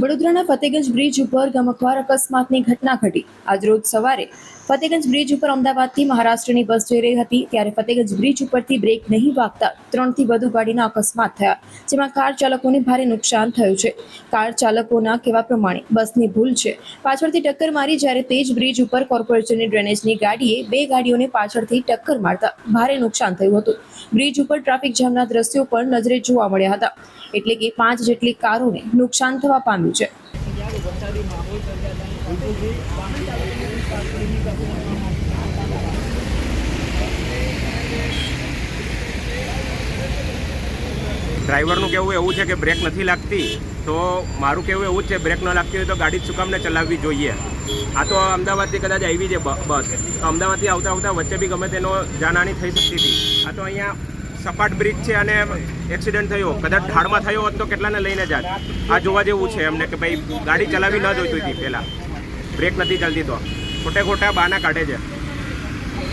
વડોદરાના ફતેગંજ બ્રિજ ઉપર ગમખ્વાર અકસ્માતની ઘટના ઘટી। આજરોજ સવારે ફતેગંજ બ્રિજ ઉપર અમદાવાદથી મહારાષ્ટ્રની બસ જઈ રહી હતી ત્યારે ફતેગંજ બ્રિજ ઉપરથી બ્રેક નહીં વાગતા 3થી વધુ ગાડીના અકસ્માત થયા, જેમાં કાર ચાલકોને ભારે નુકસાન થયું છે। કાર ચાલકોના કહેવા પ્રમાણે બસની ભૂલ છે, પાછળથી ટક્કર મારી જ્યારે તે જ બ્રિજ ઉપર કોર્પોરેશનની ડ્રેનેજની ગાડીએ 2 ગાડીઓને પાછળથી ટક્કર મારતા ભારે નુકસાન થયું હતું। બ્રિજ ઉપર ટ્રાફિક જામના દ્રશ્યો પણ નજરે જોવા મળ્યા હતા, એટલે કે 5 જેટલી કારોને નુકસાન થવા પામ્યું છે। ડ્રાઈવરનું કહેવું એવું છે કે બ્રેક નથી લાગતી, તો મારું કહેવું એવું જ છે બ્રેક ન લાગતી હોય તો ગાડી જ શું કામ ને ચલાવવી જોઈએ। આ તો અમદાવાદથી કદાચ આવી છે બસ, તો અમદાવાદથી આવતા આવતા વચ્ચે બી ગમે તેનો જાનહાની થઈ શકતી હતી। આ તો અહીંયા સપાટ બ્રિજ છે અને એક્સિડન્ટ થયો, કદાચ ઢાળમાં થયો હોત તો કેટલાને લઈને જાત। આ જોવા જેવું છે એમને કે ભાઈ ગાડી ચલાવી ન જોઈતી હતી, પહેલાં બ્રેક નથી ચાલતી તો ખોટે ખોટા બહાના કાઢે છે।